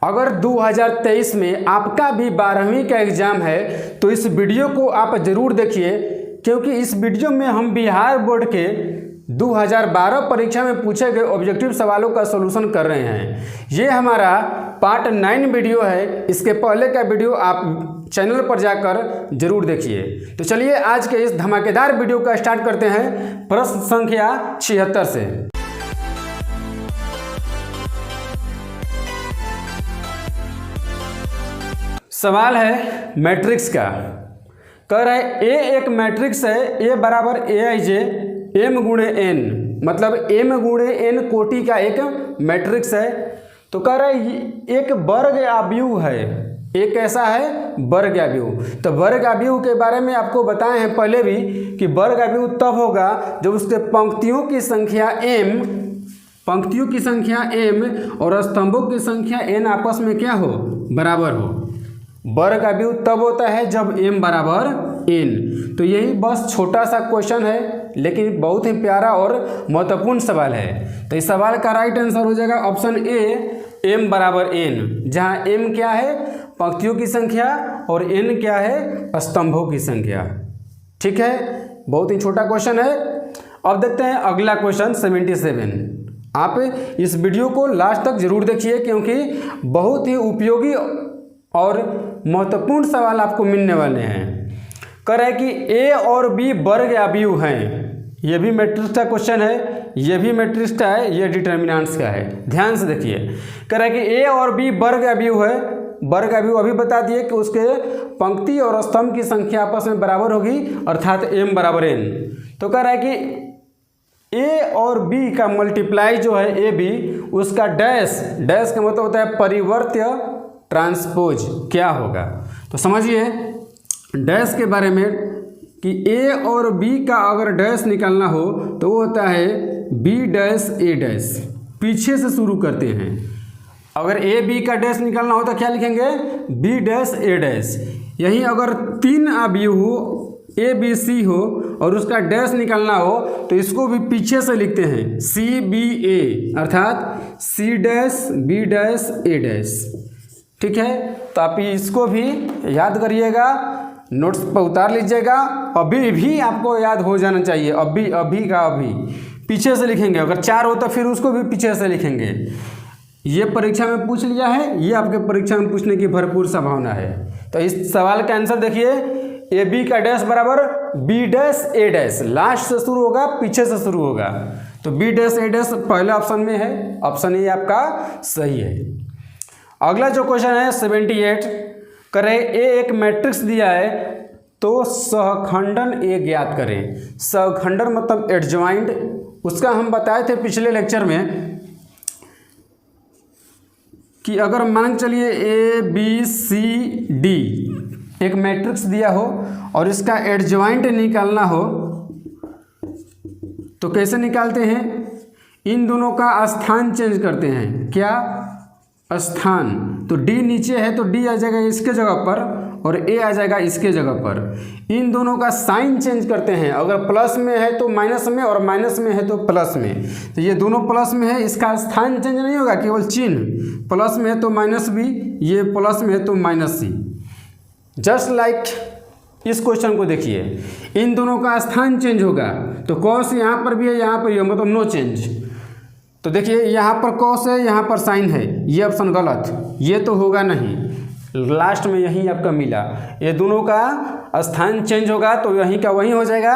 अगर 2023 में आपका भी 12वीं का एग्ज़ाम है तो इस वीडियो को आप ज़रूर देखिए, क्योंकि इस वीडियो में हम बिहार बोर्ड के 2012 परीक्षा में पूछे गए ऑब्जेक्टिव सवालों का सॉल्यूशन कर रहे हैं। ये हमारा पार्ट 9 वीडियो है। इसके पहले का वीडियो आप चैनल पर जाकर जरूर देखिए। तो चलिए आज के इस धमाकेदार वीडियो का स्टार्ट करते हैं प्रश्न संख्या 76 से। सवाल है मैट्रिक्स का। कह रहा है ए एक मैट्रिक्स है, ए बराबर ए आई जे एम गुणे एन, मतलब एम गुणे एन कोटि का एक मैट्रिक्स है। तो कह रहा है एक वर्ग आव्यूह है, एक कैसा है वर्ग आव्यूह। तो वर्ग आव्यूह के बारे में आपको बताए हैं पहले भी कि वर्ग आव्यूह तब होगा जब उसके पंक्तियों की संख्या m और स्तंभों की संख्या n आपस में क्या हो, बराबर हो। वर्ग आव्यूह तब होता है जब m बराबर n। तो यही बस छोटा सा क्वेश्चन है, लेकिन बहुत ही प्यारा और महत्वपूर्ण सवाल है। तो इस सवाल का राइट आंसर हो जाएगा ऑप्शन ए, m बराबर n, जहाँ m क्या है पंक्तियों की संख्या और n क्या है स्तंभों की संख्या। ठीक है, बहुत ही छोटा क्वेश्चन है। अब देखते हैं अगला क्वेश्चन 77। आप इस वीडियो को लास्ट तक जरूर देखिए, क्योंकि बहुत ही उपयोगी और महत्वपूर्ण सवाल आपको मिलने वाले हैं। कह रहा है कि ए और बी वर्ग आव्यूह हैं। ये भी मैट्रिक्स का क्वेश्चन है, ये भी मैट्रिक्स का है, ये डिटर्मिनेंट्स का है। ध्यान से देखिए, कह रहा है कि ए और बी वर्ग आव्यूह है। वर्ग आव्यूह अभी बता दिए कि उसके पंक्ति और स्तंभ की संख्या आपस में बराबर होगी, अर्थात m बराबर n। तो कह रहा है कि ए और बी का मल्टीप्लाई जो है ए बी, उसका डैश का मतलब होता है परिवर्त्य ट्रांसपोज क्या होगा। तो समझिए डैश के बारे में कि ए और बी का अगर डैश निकालना हो तो वो होता है बी डैश ए डैश। पीछे से शुरू करते हैं। अगर ए बी का डैश निकालना हो तो क्या लिखेंगे, बी डैश ए डैश। यही अगर 3 आव्यूह हो, ए बी सी हो और उसका डैश निकालना हो तो इसको भी पीछे से लिखते हैं सी बी ए, अर्थात सी डैश बी डैश ए डैश। ठीक है, तो आप इसको भी याद करिएगा, नोट्स पर उतार लीजिएगा। अभी भी आपको याद हो जाना चाहिए, अभी का अभी पीछे से लिखेंगे। अगर 4 हो तो फिर उसको भी पीछे से लिखेंगे। ये परीक्षा में पूछ लिया है, ये आपके परीक्षा में पूछने की भरपूर संभावना है। तो इस सवाल का आंसर देखिए, ए बी का डैश बराबर बी डैश ए डैश। लास्ट से शुरू होगा, पीछे से शुरू होगा। तो बी डैश ए डैश पहले ऑप्शन में है, ऑप्शन ए आपका सही है। अगला जो क्वेश्चन है 78, करें ए एक मैट्रिक्स दिया है तो सहखंडन ए ज्ञात करें। सहखंडन मतलब एडजॉइंट, उसका हम बताए थे पिछले लेक्चर में कि अगर मान के चलिए ए बी सी डी एक मैट्रिक्स दिया हो और इसका एडजॉइंट निकालना हो तो कैसे निकालते हैं, इन दोनों का स्थान चेंज करते हैं। क्या स्थान, तो डी नीचे है तो डी आ जाएगा इसके जगह पर और ए आ जाएगा इसके जगह पर। इन दोनों का साइन चेंज करते हैं, अगर प्लस में है तो माइनस में और माइनस में है तो प्लस में। तो ये दोनों प्लस में है, इसका स्थान चेंज नहीं होगा, केवल चिन्ह। प्लस में है तो माइनस बी, ये प्लस में है तो माइनस सी। जस्ट लाइक इस क्वेश्चन को देखिए, इन दोनों का स्थान चेंज होगा तो कॉस यहाँ पर भी है, यहाँ पर भी है, मतलब नो चेंज। तो देखिए यहाँ पर कॉस है, यहाँ पर साइन है, ये ऑप्शन गलत, ये तो होगा नहीं। लास्ट में यही आपका मिला, ये दोनों का स्थान चेंज होगा तो यहीं का वहीं हो जाएगा।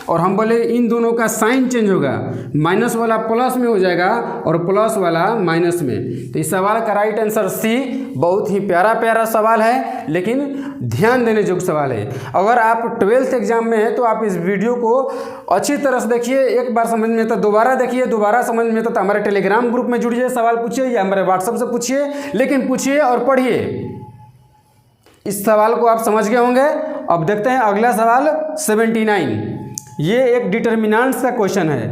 और हम बोले इन दोनों का साइन चेंज होगा, माइनस वाला प्लस में हो जाएगा और प्लस वाला माइनस में। तो इस सवाल का राइट आंसर सी। बहुत ही प्यारा सवाल है, लेकिन ध्यान देने योग्य सवाल है। अगर आप 12th एग्जाम में हैं तो आप इस वीडियो को अच्छी तरह से देखिए, एक बार समझ में तो दोबारा देखिए, दोबारा समझ में तो हमारे टेलीग्राम ग्रुप में जुड़िए, सवाल पूछिए या हमारे व्हाट्सएप से पूछिए, लेकिन पूछिए और पढ़िए। इस सवाल को आप समझ गए होंगे। अब देखते हैं अगला सवाल 79। ये एक डिटर्मिनेंट्स का क्वेश्चन है।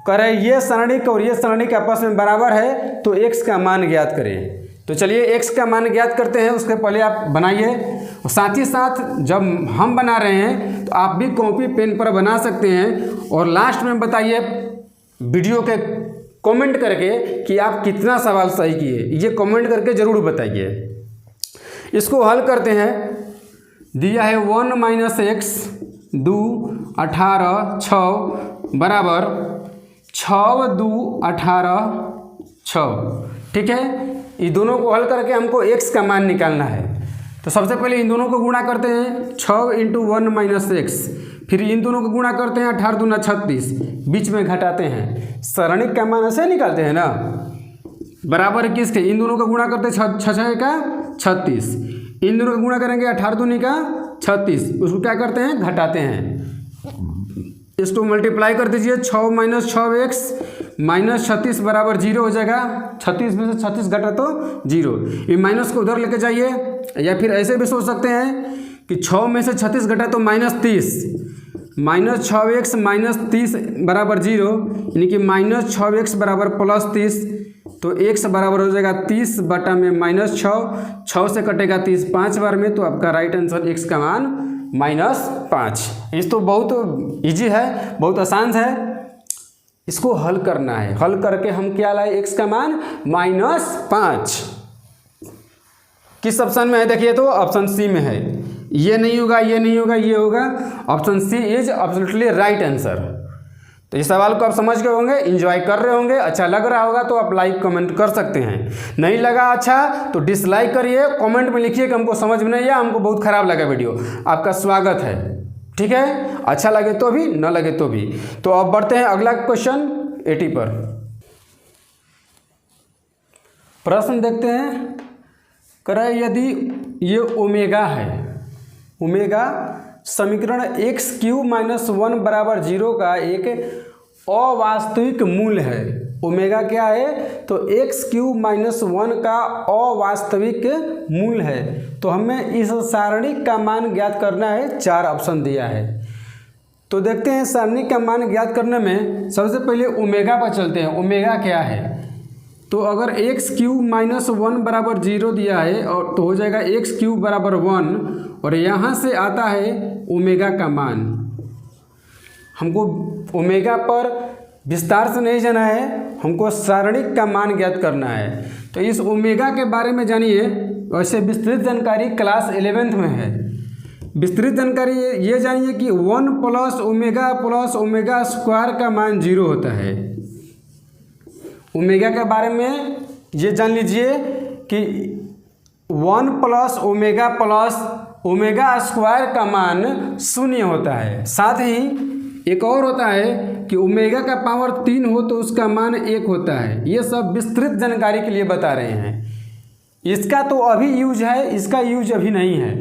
कह रहे ये सरणिक और ये सरणिक आपस में बराबर है तो x का मान ज्ञात करें। तो चलिए x का मान ज्ञात करते हैं, उसके पहले आप बनाइए। और साथ ही साथ जब हम बना रहे हैं तो आप भी कॉपी पेन पर बना सकते हैं। और लास्ट में बताइए वीडियो के कमेंट करके कि आप कितना सवाल सही किए, ये कमेंट करके ज़रूर बताइए। इसको हल करते हैं। दिया है 1 माइनस एक्स 2 18 6 बराबर 6 2 18 6। ठीक है, ये दोनों को हल करके हमको x का मान निकालना है। तो सबसे पहले इन दोनों को गुणा करते हैं 6 इंटू 1 माइनस एक्स, फिर इन दोनों को गुणा करते हैं 18 दूना 36, बीच में घटाते हैं, सारणिक का मान ऐसे निकालते हैं ना, बराबर किसके, इन दोनों का गुणा करते हैं 6 का 36, इन दोनों का गुणा करेंगे 18 दूनी का 36, उसको क्या करते हैं घटाते हैं, इसको मल्टीप्लाई कर दीजिए 6 माइनस 6 एक्स माइनस 36 बराबर 0 हो जाएगा। 36 में से 36 घटा तो 0, ये माइनस को उधर लेके जाइए, या फिर ऐसे भी सोच सकते हैं कि 6 में से 36 घटा तो -30, माइनस 6x माइनस 30 बराबर 0, यानी कि माइनस 6x बराबर प्लस 30, तो x बराबर हो जाएगा 30 बटा में -6, 6 से कटेगा 30 5 बार में, तो आपका राइट आंसर x का मान -5। इस तो बहुत इजी है, बहुत आसान है, इसको हल करना है। हल करके हम क्या लाए, x का मान -5। किस ऑप्शन में है देखिए, तो ऑप्शन सी में है। ये नहीं होगा, ये नहीं होगा, ये होगा, option C is absolutely right answer. तो इस सवाल को आप समझ गए होंगे, एंजॉय कर रहे होंगे, अच्छा लग रहा होगा तो आप लाइक कमेंट कर सकते हैं, नहीं लगा अच्छा तो डिसलाइक करिए, कमेंट में लिखिए कि हमको समझ में नहीं आया, हमको बहुत खराब लगा वीडियो, आपका स्वागत है। ठीक है, अच्छा लगे तो भी, न लगे तो भी। तो अब बढ़ते हैं अगला क्वेश्चन 80 पर। प्रश्न देखते हैं, करें यदि ये ओमेगा है, ओमेगा समीकरण एक्स क्यू माइनस 1 बराबर 0 का एक अवास्तविक मूल है। ओमेगा क्या है, तो एक्स क्यू माइनस 1 का अवास्तविक मूल है। तो हमें इस सारणी का मान ज्ञात करना है, 4 ऑप्शन दिया है। तो देखते हैं सारणी का मान ज्ञात करने में सबसे पहले ओमेगा पर चलते हैं। ओमेगा क्या है, तो अगर एक्स क्यू माइनस 1 बराबर 0 दिया है और तो हो जाएगा एक्स क्यू बराबर 1, और यहाँ से आता है ओमेगा का मान। हमको ओमेगा पर विस्तार से नहीं जाना है, हमको सारणिक का मान ज्ञात करना है। तो इस ओमेगा के बारे में जानिए, वैसे विस्तृत जानकारी क्लास 11th में है। विस्तृत जानकारी ये जानिए कि 1 प्लस ओमेगा स्क्वायर का मान 0 होता है। ओमेगा के बारे में ये जान लीजिए कि 1 प्लस ओमेगा स्क्वायर का मान 0 होता है। साथ ही एक और होता है कि ओमेगा का पावर 3 हो तो उसका मान 1 होता है। ये सब विस्तृत जानकारी के लिए बता रहे हैं। इसका तो अभी यूज है, इसका यूज अभी नहीं है।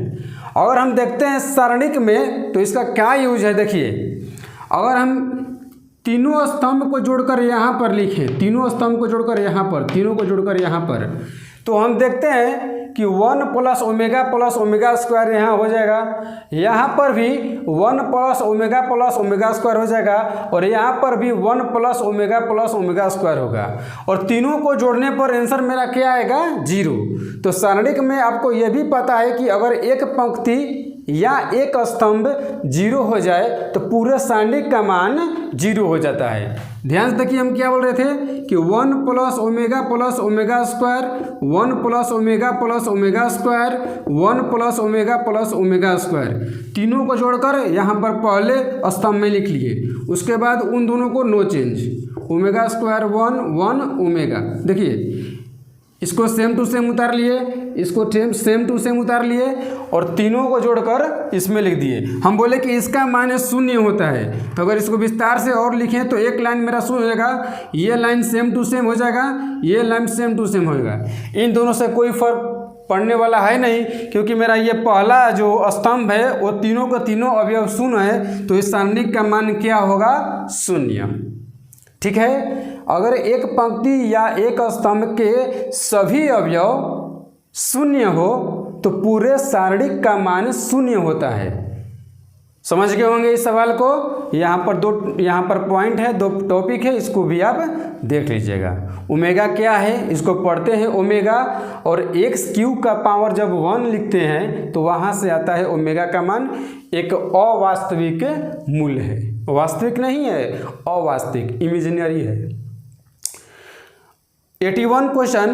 अगर हम देखते हैं सारणिक में तो इसका क्या यूज है, देखिए अगर हम तीनों स्तंभ को जोड़कर यहाँ पर लिखें, तीनों स्तंभ को जोड़कर यहाँ पर, तीनों को जोड़कर यहाँ पर, तो हम देखते हैं कि 1 प्लस ओमेगा स्क्वायर यहाँ हो जाएगा, यहाँ पर भी 1 प्लस ओमेगा स्क्वायर हो जाएगा, और यहाँ पर भी 1 प्लस ओमेगा स्क्वायर होगा, और तीनों को जोड़ने पर आंसर मेरा क्या आएगा, 0। तो सारणिक में आपको यह भी पता है कि अगर एक पंक्ति या एक स्तंभ 0 हो जाए तो पूरे सारणिक का मान 0 हो जाता है। ध्यान से देखिए हम क्या बोल रहे थे कि 1 plus omega square, 1 plus omega square, 1 plus omega square, तीनों को जोड़कर यहाँ पर पहले स्तंभ में लिख लिए, उसके बाद उन दोनों को no change, omega square 1 omega. देखिए इसको सेम टू सेम उतार लिए, इसको सेम टू सेम उतार लिए, और तीनों को जोड़कर इसमें लिख दिए। हम बोले कि इसका मान 0 होता है, तो अगर इसको विस्तार से और लिखें तो एक लाइन मेरा 0 हो जाएगा, ये लाइन सेम टू सेम हो जाएगा, ये लाइन सेम टू सेम होएगा। इन दोनों से कोई फर्क पड़ने वाला है नहीं, क्योंकि मेरा ये पहला जो स्तंभ है वो तीनों का तीनों अवयव 0 है, तो इस सारणिक का मान क्या होगा, 0। ठीक है, अगर एक पंक्ति या एक स्तंभ के सभी अवयव 0 हो तो पूरे सारणिक का मान 0 होता है। समझ गए होंगे इस सवाल को। यहाँ पर पॉइंट है, 2 टॉपिक है, इसको भी आप देख लीजिएगा। ओमेगा क्या है, इसको पढ़ते हैं ओमेगा, और एक्स क्यू का पावर जब 1 लिखते हैं तो वहाँ से आता है ओमेगा का मान एक अवास्तविक मूल्य है, वास्तविक नहीं है, अवास्तविक, इमेजिनरी है। 81 क्वेश्चन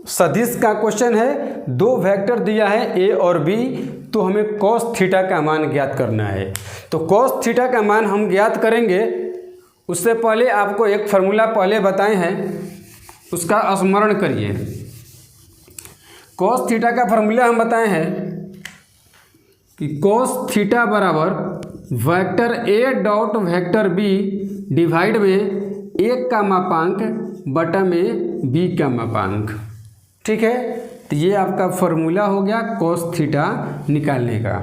सदिश का क्वेश्चन है। दो वेक्टर दिया है ए और बी, तो हमें कॉस थीटा का मान ज्ञात करना है। तो कॉस थीटा का मान हम ज्ञात करेंगे, उससे पहले आपको एक फार्मूला पहले बताए हैं, उसका स्मरण करिए। कॉस थीटा का फार्मूला हम बताए हैं कि कॉस थीटा बराबर vector A dot vector B divide में एक का मापांक बटा में बी का मापांक। ठीक है, तो ये आपका फार्मूला हो गया कॉस थीटा निकालने का।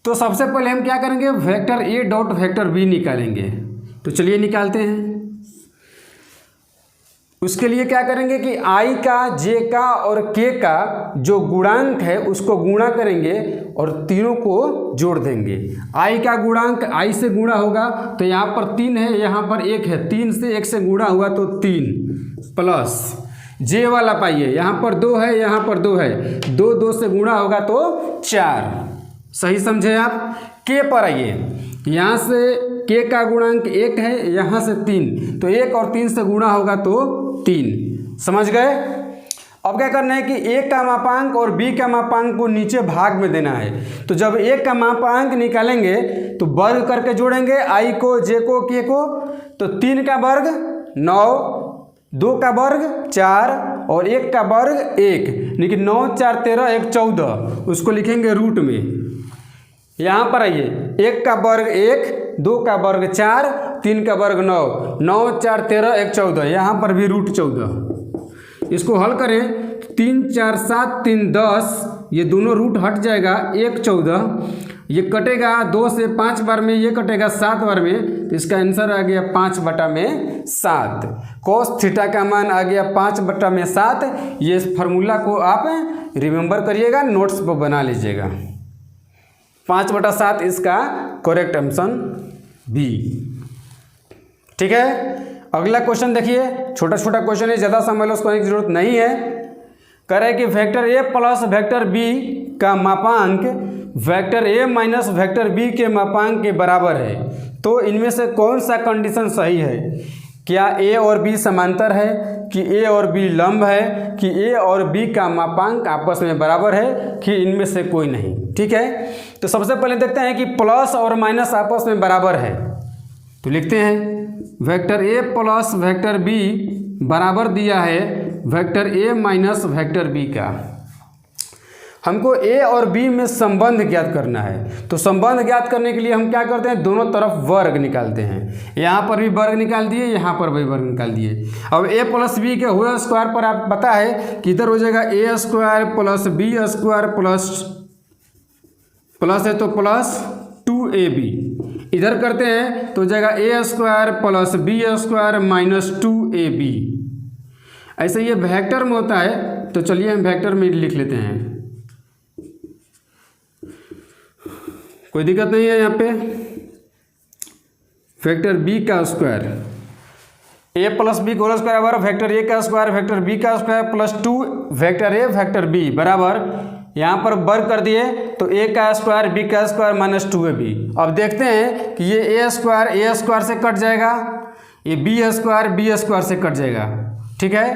तो सबसे पहले हम क्या करेंगे, vector A dot vector B निकालेंगे। तो चलिए निकालते हैं। उसके लिए क्या करेंगे कि आई का, जे का और के का जो गुणांक है उसको गुणा करेंगे और तीनों को जोड़ देंगे। आई का गुणांक आई से गुणा होगा, तो यहाँ पर 3 है, यहाँ पर 1 है, 3 से 1 से गुणा हुआ तो 3 प्लस जे वाला पाइए, यहाँ पर 2 है, यहाँ पर 2 है, 2 से गुणा होगा तो 4। सही समझे आप। के पर आइए, यहाँ से के का गुणांक 1 है, यहाँ से 3, तो 1 और 3 से गुणा होगा तो 3। समझ गए। अब क्या करना है कि ए का मापांक और बी का मापांक को नीचे भाग में देना है। तो जब ए का मापांक निकालेंगे तो वर्ग करके जोड़ेंगे, आई को, जे को, के को। तो 3 का वर्ग 9, 2 का वर्ग 4 और 1 का वर्ग 1, लेकिन 9 4 13 1 14, उसको लिखेंगे रूट में। यहाँ पर आइए, 1 का वर्ग 1, 2 का वर्ग 4, 3 का वर्ग 9, 9 4 13 1 14, यहाँ पर भी रूट 14। इसको हल करें, 3 4 7 3 10, ये दोनों रूट हट जाएगा, 1 14, ये कटेगा 2 से 5 बार में, ये कटेगा 7 बार में, तो इसका आंसर आ गया 5/7। कॉस थीटा का मान आ गया 5/7। ये फार्मूला को आप रिमेंबर करिएगा, नोट्स पर बना लीजिएगा। 5/7 इसका करेक्ट ऑप्शन बी। ठीक है, अगला क्वेश्चन देखिए। छोटा छोटा क्वेश्चन है, ज़्यादा समझ लो, उसको करने की जरूरत नहीं है। कह रहे हैं कि vector A plus vector B का मापांक vector A minus vector B के मापांक के बराबर है, तो इनमें से कौन सा कंडीशन सही है? क्या ए और बी समांतर है, कि ए और बी लंब है, कि ए और बी का मापांक आपस में बराबर है, कि इनमें से कोई नहीं। ठीक है, तो सबसे पहले देखते हैं कि प्लस और माइनस आपस में बराबर है। तो लिखते हैं vector A plus vector B बराबर दिया है vector A minus vector B का। हमको ए और बी में संबंध ज्ञात करना है। तो संबंध ज्ञात करने के लिए हम क्या करते हैं, दोनों तरफ वर्ग निकालते हैं। यहाँ पर भी वर्ग निकाल दिए, यहाँ पर भी वर्ग निकाल दिए। अब ए प्लस बी के होल स्क्वायर पर आप पता है कि इधर हो जाएगा A square plus B square plus है तो प्लस 2ab। इधर करते हैं तो हो जाएगा A square plus B square minus 2ab। ऐसे ये वेक्टर में होता है, तो चलिए हम वेक्टर में लिख लेते हैं, कोई दिक्कत नहीं है। यहाँ पे वेक्टर बी का स्क्वायर, ए प्लस बी का होल स्क्वायर बराबर वेक्टर ए का स्क्वायर वेक्टर बी का square plus 2 vector A vector B बराबर, यहाँ पर वर्ग कर दिए तो ए का स्क्वायर बी का स्क्वायर माइनस 2ab। अब देखते हैं कि ये ए स्क्वायर से कट जाएगा, ये बी स्क्वायर से कट जाएगा। ठीक है,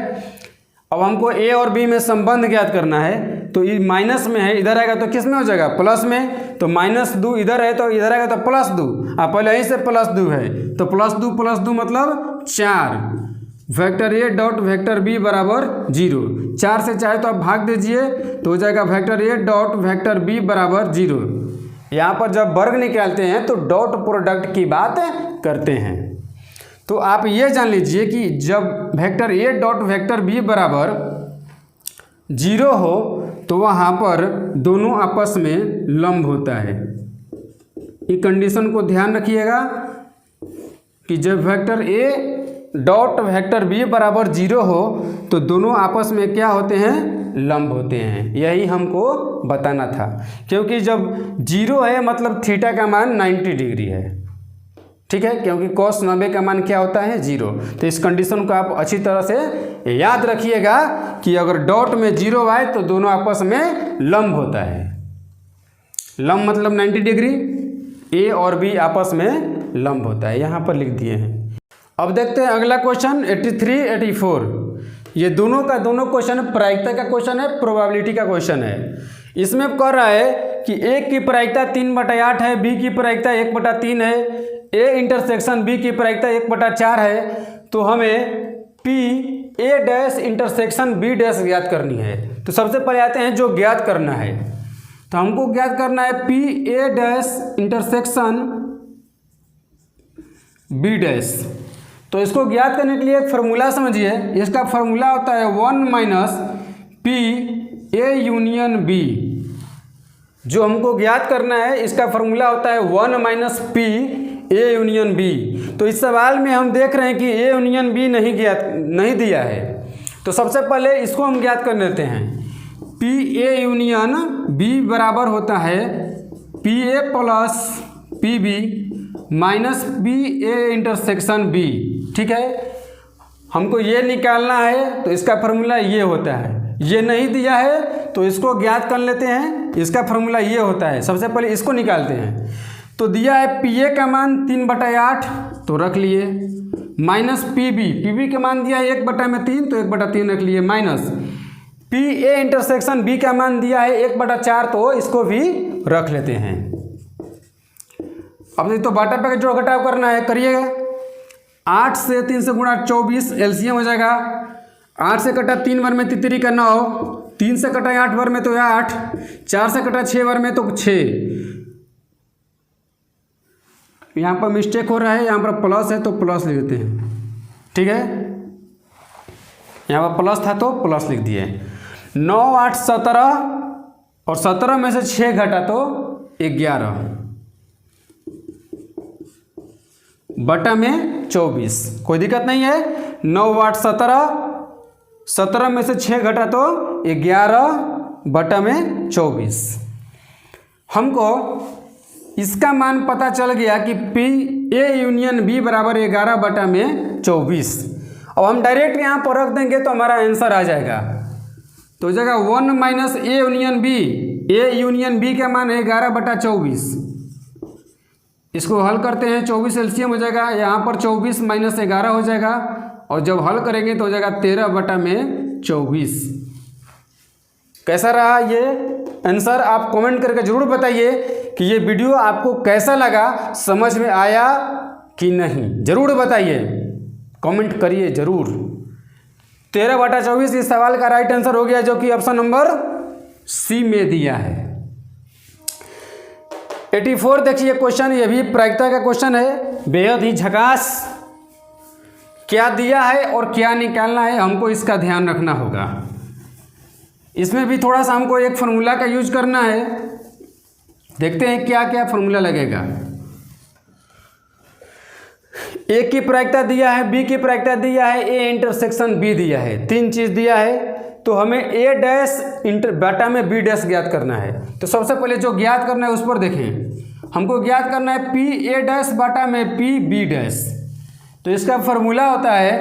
अब हमको ए और बी में संबंध ज्ञात करना है। तो ये माइनस में है, इधर आएगा तो किस में हो जाएगा, प्लस में। तो -2 इधर है तो इधर आएगा तो +2। आप पहले यहीं से +2 है, तो +2 मतलब 4। Vector A dot vector B बराबर 0। 4 से चाहे तो आप भाग दीजिए, तो हो जाएगा vector A dot vector B बराबर 0। यहाँ पर जब वर्ग निकालते हैं तो डॉट प्रोडक्ट की बात करते हैं। तो आप ये जान लीजिए कि जब vector A dot vector B बराबर 0 हो तो वहाँ पर दोनों आपस में लंब होता है। ये कंडीशन को ध्यान रखिएगा कि जब vector A dot vector B बराबर 0 हो तो दोनों आपस में क्या होते हैं, लंब होते हैं। यही हमको बताना था, क्योंकि जब 0 है मतलब थीटा का मान 90 डिग्री है। ठीक है, क्योंकि cos 90 का मान क्या होता है, 0। तो इस कंडीशन को आप अच्छी तरह से याद रखिएगा कि अगर डॉट में 0 आए तो दोनों आपस में लंब होता है। लंब मतलब 90 डिग्री, ए और बी आपस में लंब होता है। यहाँ पर लिख दिए हैं। अब देखते हैं अगला क्वेश्चन 83, 84। ये दोनों का दोनों क्वेश्चन प्रायिकता का क्वेश्चन है, प्रोबेबिलिटी का क्वेश्चन है। इसमें कह रहा है कि ए की प्रायिकता 3/8 है, बी की प्रायिकता 1/3 है, ए इंटरसेक्शन बी की प्रायिकता 1/4 है। तो हमें P A dash intersection B dash ज्ञात करनी है। तो सबसे पहले आते हैं जो ज्ञात करना है। तो हमको ज्ञात करना है P A dash intersection B dash. तो इसको ज्ञात करने के लिए एक फार्मूला समझिए। इसका फार्मूला होता है 1 - पी ए यूनियन बी। जो हमको ज्ञात करना है इसका फार्मूला होता है 1 - पी ए यूनियन बी। तो इस सवाल में हम देख रहे हैं कि ए यूनियन बी नहीं दिया है। तो सबसे पहले इसको हम ज्ञात कर लेते हैं। पी ए यूनियन बी बराबर होता है P A plus P B minus B A intersection B. ठीक है, हमको ये निकालना है तो इसका फार्मूला ये होता है। ये नहीं दिया है तो इसको ज्ञात कर लेते हैं। इसका फार्मूला ये होता है। सबसे पहले इसको निकालते हैं। तो दिया है पी ए का मान 3/8 तो रख लिए, माइनस पी बी का मान दिया है 1/3 तो 1/3 रख लिए, minus P A intersection B का मान दिया है 1/4 तो इसको भी रख लेते हैं। अब तो बाटा पे जोड़ घटाव करना है, करिएगा। 8 से 3 से गुणा 24 एलसीएम हो जाएगा। 8 से कटा 3 बार में तितरी का 9, 3 से कटा 8 बार में तो 8, 4 से कटा 6 बार में तो 6। यहाँ पर मिस्टेक हो रहा है, यहाँ पर प्लस है तो प्लस लिख देते हैं। ठीक है, यहाँ पर प्लस था तो प्लस लिख दिए। 9 8 17 और 17 में से 6 घटा तो 11 बटा में 24। कोई दिक्कत नहीं है। 9 8 17, 17 में से 6 घटा तो 11 बटा में 24। हमको इसका मान पता चल गया कि पी ए यूनियन बी बराबर 11 बटा में 24। अब हम डायरेक्ट यहाँ पर रख देंगे तो हमारा आंसर आ जाएगा। तो हो जाएगा 1 - A union B. A union B का मान है 11 बटा 24। इसको हल करते हैं, 24 एलसीएम हो जाएगा। यहाँ पर 24 - 11 हो जाएगा और जब हल करेंगे तो हो जाएगा 13 बटा में 24। कैसा रहा ये आंसर? आप कमेंट करके ज़रूर बताइए कि ये वीडियो आपको कैसा लगा, समझ में आया कि नहीं, ज़रूर बताइए, कमेंट करिए ज़रूर। 13 बटा 24 इस सवाल का राइट आंसर हो गया, जो कि ऑप्शन नंबर सी में दिया है। 84 देखिए क्वेश्चन, ये भी प्रायिकता का क्वेश्चन है, बेहद ही झकास। क्या दिया है और क्या निकालना है हमको इसका ध्यान रखना होगा। इसमें भी थोड़ा सा हमको एक फार्मूला का यूज करना है। देखते हैं क्या क्या फार्मूला लगेगा। ए की प्रायिकता दिया है, बी की प्रायिकता दिया है, ए इंटरसेक्शन बी दिया है, 3 चीज़ दिया है। तो हमें ए डैश बटा में बी डैश ज्ञात करना है। तो सबसे पहले जो ज्ञात करना है उस पर देखें। हमको ज्ञात करना है पी ए डैश बटा में पी बी डैश। तो इसका फार्मूला होता है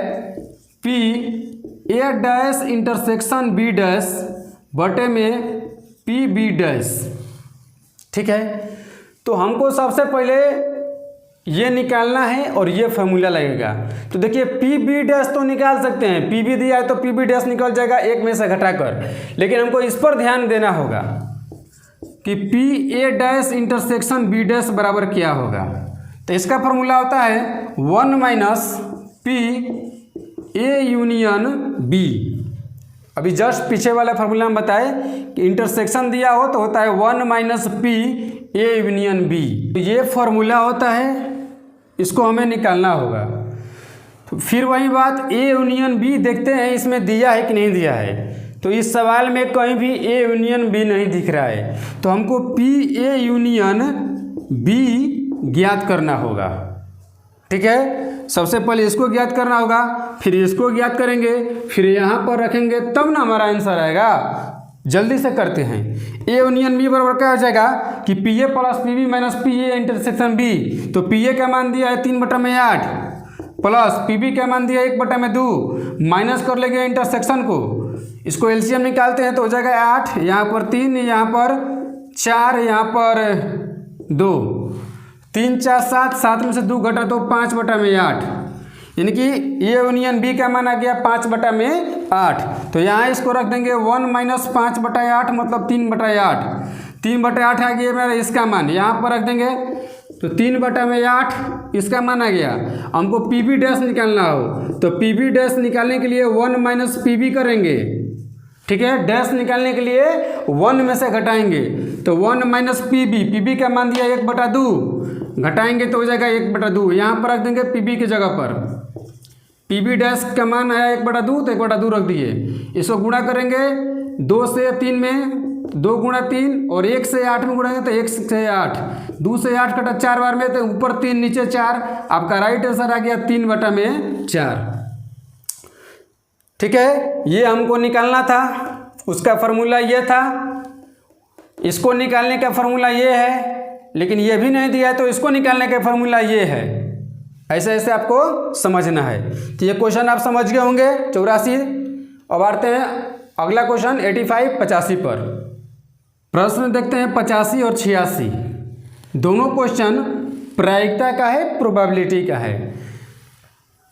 P A dash intersection B dash बटे में पी बी डैश। ठीक है, तो हमको सबसे पहले ये निकालना है और ये फार्मूला लगेगा। तो देखिए पी बी डैश तो निकाल सकते हैं, पी बी दिया है तो पी बी डैश निकल जाएगा एक में से घटाकर, लेकिन हमको इस पर ध्यान देना होगा कि P A dash intersection B dash बराबर क्या होगा। तो इसका फार्मूला होता है 1 - पी ए यूनियन बी। अभी जस्ट पीछे वाला फार्मूला में बताए कि इंटरसेक्शन दिया हो तो होता है 1 - पी ए यूनियन बी। तो ये फार्मूला होता है, इसको हमें निकालना होगा। तो फिर वही बात, ए यूनियन बी देखते हैं इसमें दिया है कि नहीं दिया है। तो इस सवाल में कहीं भी ए यूनियन बी नहीं दिख रहा है, तो हमको पी ए यूनियन बी ज्ञात करना होगा। ठीक है, सबसे पहले इसको ज्ञात करना होगा, फिर इसको ज्ञात करेंगे, फिर यहाँ पर रखेंगे, तब ना हमारा आंसर आएगा। जल्दी से करते हैं। ए यूनियन बी बराबर क्या हो जाएगा कि P A plus P B minus P A intersection B. तो पी ए का मान दिया है 3 बटा में 8 प्लस पी बी का मान दिया है 1 बटा में 2, माइनस कर लेंगे इंटरसेक्शन को। इसको एलसीएम निकालते हैं तो हो जाएगा 8, यहाँ पर 3, यहाँ पर 4, यहाँ पर 2, 3 4 7, 7 में से 2 घटा तो 5 बटा में 8। यानी कि ए यूनियन बी का मान आ गया 5/8। तो यहाँ इसको रख देंगे 1 - 5/8 मतलब 3/8। 3/8 आ गया मेरा इसका मान, यहाँ पर रख देंगे तो 3/8 इसका मान आ गया। हमको पी बी डैश निकालना हो तो पी बी डैश निकालने के लिए 1 - पी बी करेंगे, ठीक है। डैश निकालने के लिए 1 में से घटाएंगे तो 1 - पी बी का मान दिया 1/2, घटाएंगे तो हो जाएगा 1/2। यहाँ पर रख देंगे पी बी की जगह पर, पी बी डैश का मान आया 1/2 तो 1/2 रख दिए। इसको गुणा करेंगे 2 से 3 में, 2 × 3 और 1 से 8 में गुणेंगे तो 1 से 8, 2 से 8 कटा 4 बार में तो ऊपर 3 नीचे 4, आपका राइट आंसर आ गया 3/4। ठीक है, ये हमको निकालना था, उसका फॉर्मूला ये था। इसको निकालने का फॉर्मूला ये है, लेकिन ये भी नहीं दिया है तो इसको निकालने का फॉर्मूला ये है। ऐसे ऐसे आपको समझना है। तो ये क्वेश्चन आप समझ गए होंगे 84। अब आते हैं अगला क्वेश्चन 85 85 पर। प्रश्न देखते हैं 85 और 86। दोनों क्वेश्चन प्रायिकता का है, प्रोबेबिलिटी का है।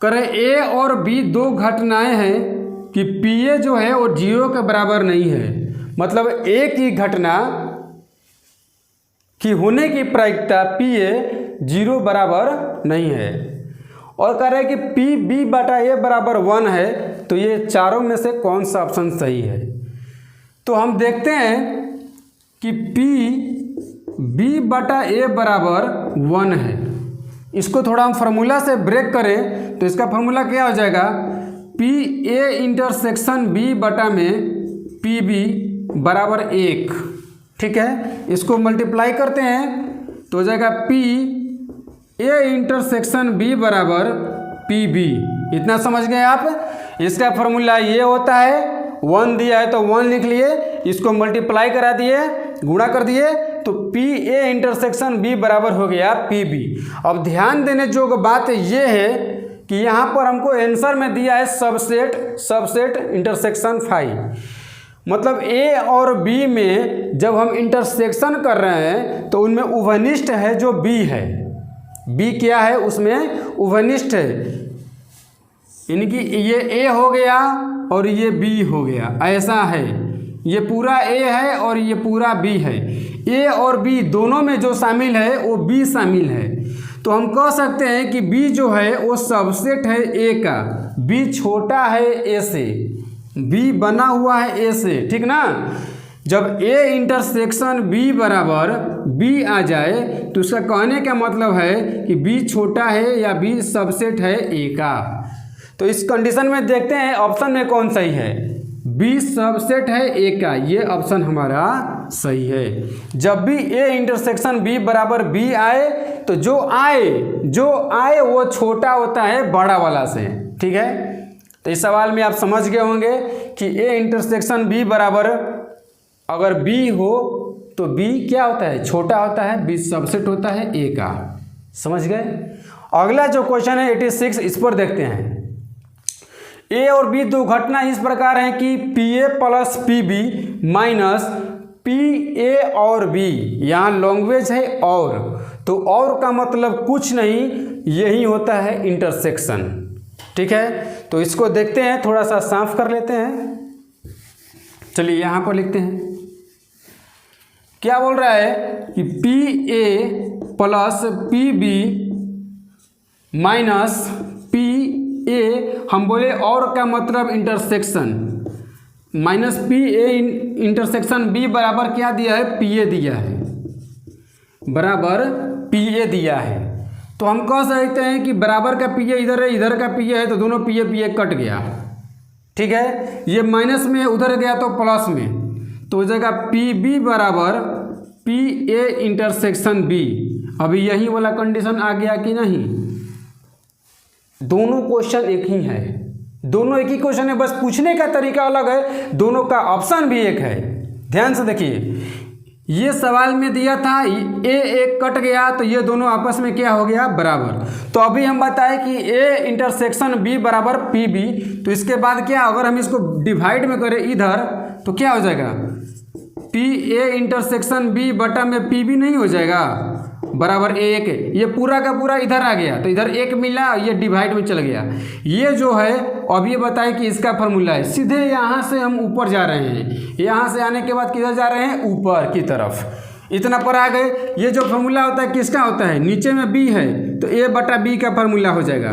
करें ए और बी दो घटनाएं हैं कि पी ए जो है वो 0 के बराबर नहीं है, मतलब एक ही घटना की होने की प्रायिकता पी ए 0 बराबर नहीं है। और कह रहे हैं कि पी बी बटा ए बराबर 1 है, तो ये चारों में से कौन सा ऑप्शन सही है। तो हम देखते हैं कि पी बी बटा ए बराबर 1 है। इसको थोड़ा हम फार्मूला से ब्रेक करें तो इसका फार्मूला क्या हो जाएगा, पी ए इंटरसेक्शन बी बटा में पी बी बराबर 1। ठीक है, इसको मल्टीप्लाई करते हैं तो हो जाएगा पी ए इंटरसेक्शन बी बराबर पी बी। इतना समझ गए आप। इसका फार्मूला ये होता है, 1 दिया है तो 1 लिख लिए, इसको मल्टीप्लाई करा दिए, गुणा कर दिए तो पी ए इंटरसेक्शन बी बराबर हो गया पी बी। अब ध्यान देने जो बात ये है कि यहाँ पर हमको आंसर में दिया है सबसेट इंटरसेक्शन 5, मतलब ए और बी में जब हम इंटरसेक्शन कर रहे हैं तो उनमें उभयनिष्ठ है जो बी है। बी क्या है, उसमें उभयनिष्ठ है, यानी कि ये ए हो गया और ये बी हो गया, ऐसा है। ये पूरा ए है और ये पूरा बी है। ए और बी दोनों में जो शामिल है वो बी शामिल है। तो हम कह सकते हैं कि बी जो है वो सबसेट है ए का। बी छोटा है ए से, बी बना हुआ है ए से, ठीक ना। जब ए इंटरसेक्शन बी बराबर बी आ जाए तो उसका कहने का मतलब है कि बी छोटा है या बी सबसेट है ए का। तो इस कंडीशन में देखते हैं ऑप्शन में कौन सही है। बी सबसेट है ए का, ये ऑप्शन हमारा सही है। जब भी ए इंटरसेक्शन बी बराबर बी आए तो जो आए वो छोटा होता है बड़ा वाला से। ठीक है, तो इस सवाल में आप समझ गए होंगे कि ए इंटरसेक्शन बी बराबर अगर बी हो तो बी क्या होता है, छोटा होता है, बी सबसेट होता है ए का। समझ गए। अगला जो क्वेश्चन है 86, इस पर देखते हैं। ए और बी दो घटना इस प्रकार हैं कि P A plus P B minus P A और बी। यहाँ लैंग्वेज है और, तो और का मतलब कुछ नहीं, यही होता है इंटरसेक्शन। ठीक है, तो इसको देखते हैं, थोड़ा सा साफ कर लेते हैं। चलिए यहाँ पर लिखते हैं, क्या बोल रहा है कि P A plus P B minus P A, हम बोले और का मतलब intersection, minus P A intersection B बराबर क्या दिया है, पी ए दिया है, बराबर पी ए दिया है। तो हम कह सकते हैं कि बराबर का पी ए इधर है, इधर का पी ए है, तो दोनों पी ए कट गया। ठीक है, ये माइनस में उधर गया तो प्लस में, तो हो जाएगा पी बी बराबर पी ए इंटरसेक्शन बी। अभी यही वाला कंडीशन आ गया कि नहीं। दोनों क्वेश्चन एक ही है, दोनों एक ही क्वेश्चन है, बस पूछने का तरीका अलग है, दोनों का ऑप्शन भी एक है। ध्यान से देखिए, ये सवाल में दिया था ए एक कट गया तो ये दोनों आपस में क्या हो गया, बराबर। तो अभी हम बताएं कि ए इंटरसेक्शन बी बराबर पी बी, तो इसके बाद क्या, अगर हम इसको डिवाइड में करें इधर तो क्या हो जाएगा, पी ए इंटरसेक्शन बी बटा में पी बी नहीं हो जाएगा। बराबर एक, ये पूरा का पूरा इधर आ गया तो इधर एक मिला, ये डिवाइड में चल गया। ये जो है अब ये बताए कि इसका फॉर्मूला है, सीधे यहाँ से हम ऊपर जा रहे हैं, यहाँ से आने के बाद किधर जा रहे हैं, ऊपर की तरफ। इतना पर आ गए। ये जो फॉर्मूला होता है किसका होता है, नीचे में बी है तो ए बटा बी का फॉर्मूला हो जाएगा।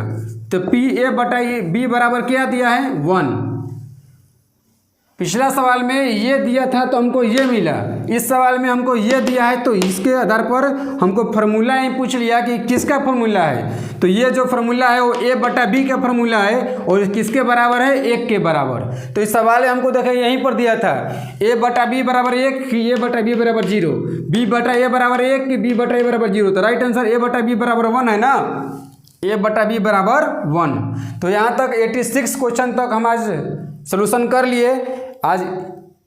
तो पी ए बटा बी बराबर क्या दिया है, 1। पिछला सवाल में ये दिया था तो हमको ये मिला, इस सवाल में हमको ये दिया है तो इसके आधार पर हमको फार्मूला ही पूछ लिया कि किसका फार्मूला है। तो ये जो फार्मूला है वो ए बटा बी का फार्मूला है और किसके बराबर है, 1 के बराबर। तो इस सवाल में हमको देखें यहीं पर दिया था ए बटा बी बराबर 1 कि ए बटा बी बराबर 0, बी बटा ए बराबर 1 कि बी बटा ए बराबर 0। तो राइट आंसर ए बटा बी बराबर 1 है ना, ए बटा बी बराबर 1। तो यहाँ तक 86 क्वेश्चन तक हम आज सोल्यूशन कर लिए। आज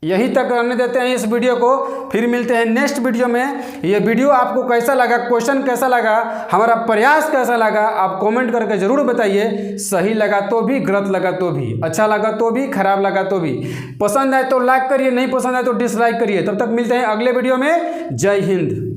यहीं तक करने देते हैं इस वीडियो को, फिर मिलते हैं नेक्स्ट वीडियो में। ये वीडियो आपको कैसा लगा, क्वेश्चन कैसा लगा, हमारा प्रयास कैसा लगा, आप कमेंट करके ज़रूर बताइए। सही लगा तो भी, गलत लगा तो भी, अच्छा लगा तो भी, खराब लगा तो भी। पसंद आए तो लाइक करिए, नहीं पसंद आए तो डिसलाइक करिए। तब तक मिलते हैं अगले वीडियो में। जय हिंद।